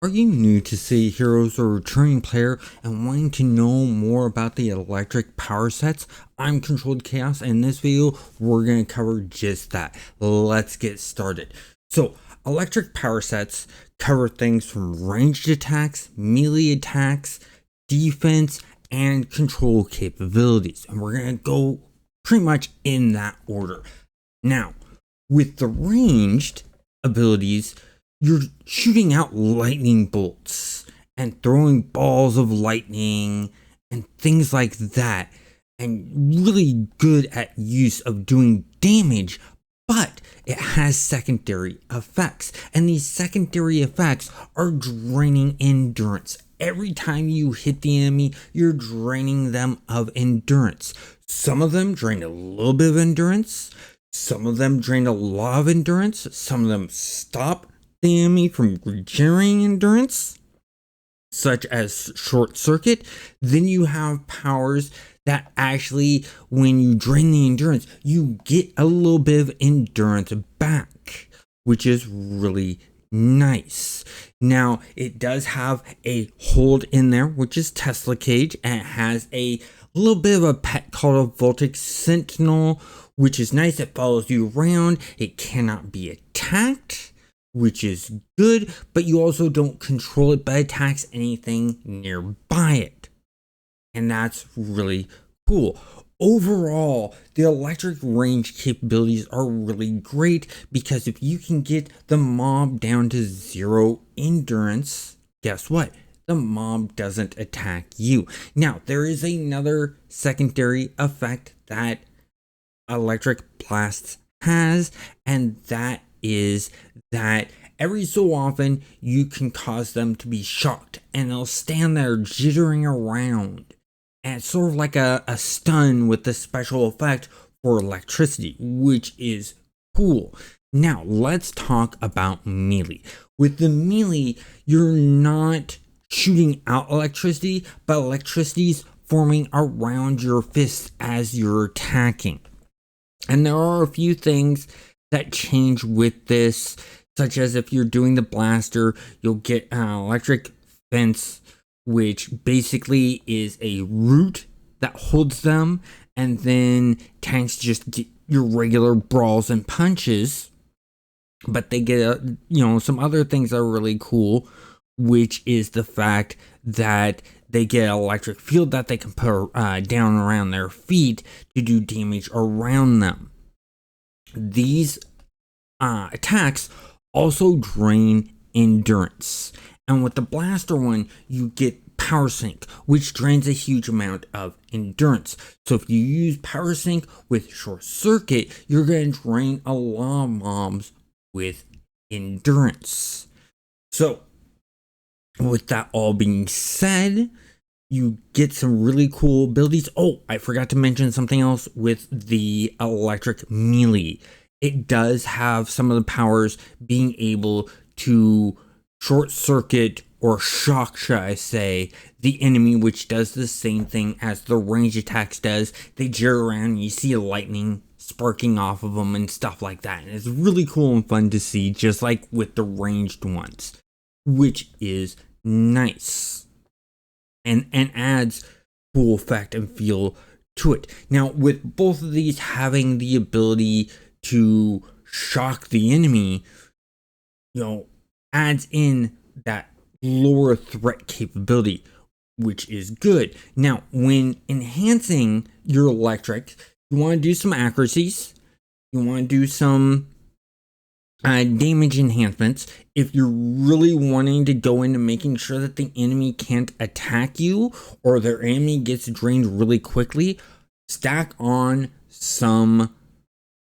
Are you new to City of Heroes or a returning player and wanting to know more about the electric power sets? I'm Controlled Chaos, and in this video, we're going to cover just that. Let's get started. So, electric power sets cover things from ranged attacks, melee attacks, defense, and control capabilities. And we're going to go pretty much in that order. Now, with the ranged abilities, you're shooting out lightning bolts and throwing balls of lightning and things like that, and really good at use of doing damage, but it has secondary effects, and these secondary effects are draining endurance. Every time you hit the enemy, you're draining them of endurance. Some of them drain a little bit of endurance, some of them drain a lot of endurance, some of them stop the enemy from regenerating endurance, such as short circuit. Then you have powers that actually, when you drain the endurance, you get a little bit of endurance back, which is really nice. Now, it does have a hold in there, which is Tesla Cage, and it has a little bit of a pet called a Voltic Sentinel, which is nice. It follows you around. It cannot be attacked, which is good, but you also don't control it, but attacks anything nearby it. And that's really cool. Overall, the electric range capabilities are really great, because if you can get the mob down to 0 endurance, guess what? The mob doesn't attack you. Now, there is another secondary effect that electric blasts has, and that is that every so often you can cause them to be shocked, and they'll stand there jittering around, and it's sort of like a stun with the special effect for electricity, which is cool. Now let's talk about melee. With the melee, you're not shooting out electricity, but electricity's forming around your fists as you're attacking. And there are a few things that change with this, such as if you're doing the blaster, you'll get an electric fence, which basically is a root that holds them, and then tanks just get your regular brawls and punches, but they get some other things that are really cool, which is the fact that they get an electric field that they can put down around their feet to do damage around them. These attacks also drain endurance, and with the blaster one, you get power sink, which drains a huge amount of endurance. So if you use power sink with short circuit, you're going to drain a lot of mobs with endurance. So with that all being said, you get some really cool abilities. Oh, I forgot to mention something else with the electric melee. It does have some of the powers being able to short circuit or shock, should I say, the enemy, which does the same thing as the range attacks does. They jitter around and you see lightning sparking off of them and stuff like that. And it's really cool and fun to see, just like with the ranged ones, which is nice. And adds cool effect and feel to it. Now, with both of these having the ability to shock the enemy, adds in that lower threat capability, which is good. Now, when enhancing your electric, you want to do some accuracies, you want to do some damage enhancements. If you're really wanting to go into making sure that the enemy can't attack you or their enemy gets drained really quickly, stack on some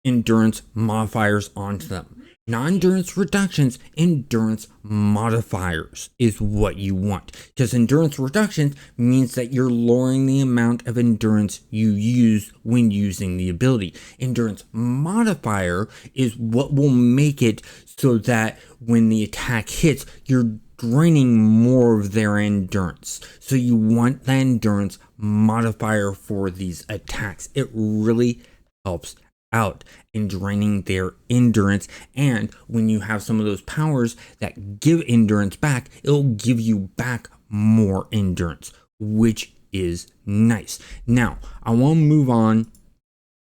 endurance modifiers onto them. Non-endurance reductions, endurance modifiers is what you want, because endurance reductions means that you're lowering the amount of endurance you use when using the ability. Endurance modifier is what will make it so that when the attack hits, you're draining more of their endurance. So you want the endurance modifier for these attacks. It really helps out and draining their endurance. And when you have some of those powers that give endurance back, it'll give you back more endurance, which is nice. Now, I want to move on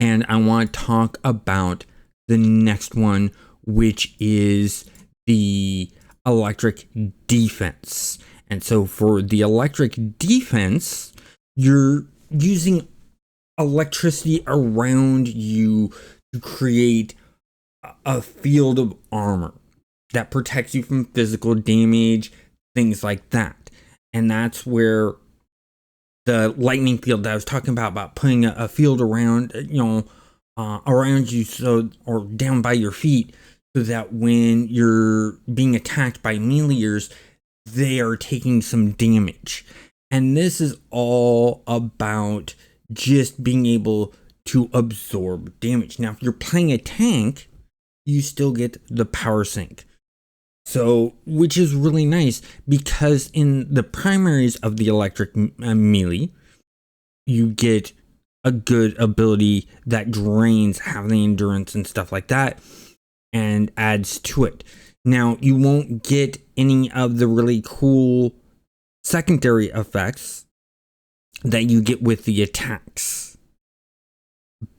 and I want to talk about the next one, which is the electric defense. And so for the electric defense, you're using electricity around you to create a field of armor that protects you from physical damage, things like that. And that's where the lightning field that I was talking about putting a field around, around you, so, or down by your feet, so that when you're being attacked by meleeers, they are taking some damage. And this is all about just being able to absorb damage. Now, if you're playing a tank, you still get the power sink. So, which is really nice, because in the primaries of the electric melee, you get a good ability that drains half the endurance and stuff like that and adds to it. Now, you won't get any of the really cool secondary effects that you get with the attacks.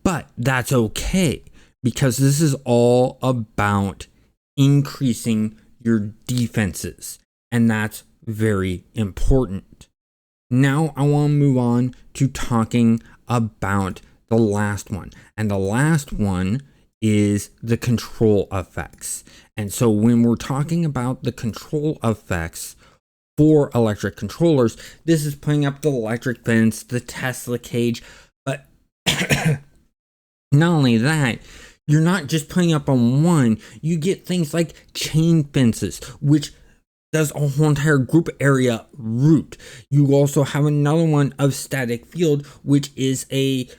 But that's okay, because this is all about increasing your defenses, and that's very important. Now I want to move on to talking about the last one, and the last one is the control effects. And so when we're talking about the control effects for electric controllers, this is putting up the electric fence, the Tesla cage, but not only that, you're not just putting up on one, you get things like chain fences, which does a whole entire group area route. You also have another one of static field, which is a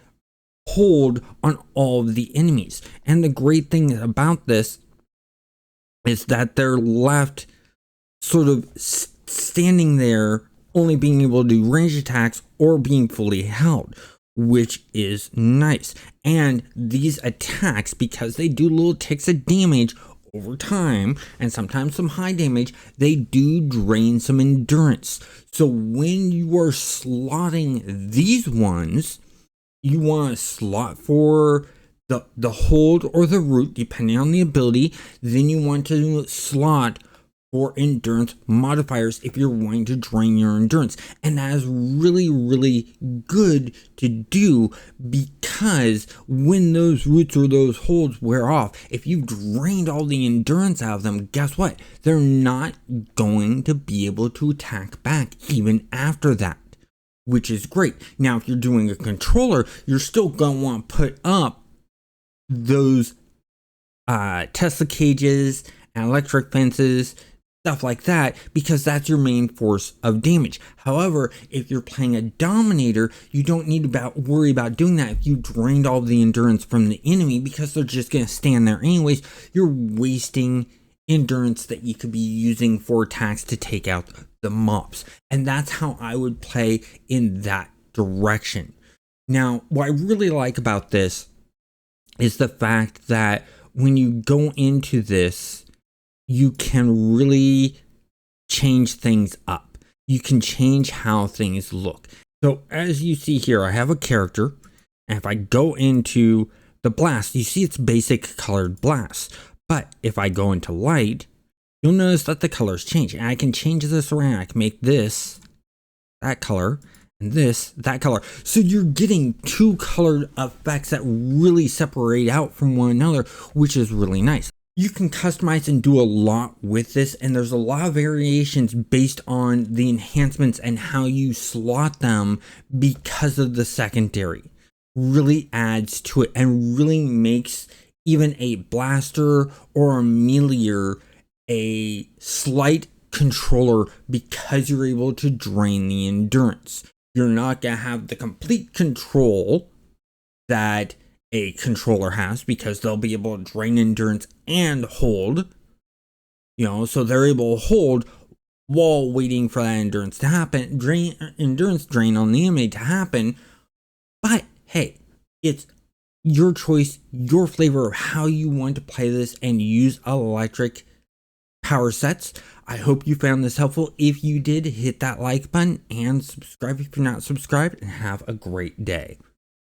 hold on all of the enemies. And the great thing about this is that they're left sort of standing there, only being able to do range attacks or being fully held, which is nice. And these attacks, because they do little ticks of damage over time, and sometimes some high damage, they do drain some endurance. So when you are slotting these ones, you want to slot for the hold or the root, depending on the ability. Then you want to slot for endurance modifiers if you're wanting to drain your endurance. And that is really, really good to do, because when those roots or those holds wear off, if you've drained all the endurance out of them, guess what? They're not going to be able to attack back even after that, which is great. Now, if you're doing a controller, you're still going to want to put up those Tesla cages and electric fences, stuff like that, because that's your main force of damage. However, if you're playing a dominator, you don't need to worry about doing that if you drained all the endurance from the enemy, because they're just going to stand there anyways. You're wasting endurance that you could be using for attacks to take out the mobs. And that's how I would play in that direction. Now, what I really like about this is the fact that when you go into this, you can really change things up. You can change how things look. So as you see here, I have a character, and if I go into the blast, you see it's basic colored blast. But if I go into light, you'll notice that the colors change. And I can change this around. I can make this that color, and this that color. So you're getting two colored effects that really separate out from one another, which is really nice. You can customize and do a lot with this, and there's a lot of variations based on the enhancements and how you slot them, because of the secondary. Really adds to it and really makes even a blaster or a meleeer a slight controller, because you're able to drain the endurance. You're not going to have the complete control that a controller has, because they'll be able to drain endurance and hold, so they're able to hold while waiting for that endurance to happen, endurance drain on the enemy to happen. But hey, it's your choice, your flavor of how you want to play this and use electric power sets. I hope you found this helpful. If you did, hit that like button and subscribe if you're not subscribed, and have a great day.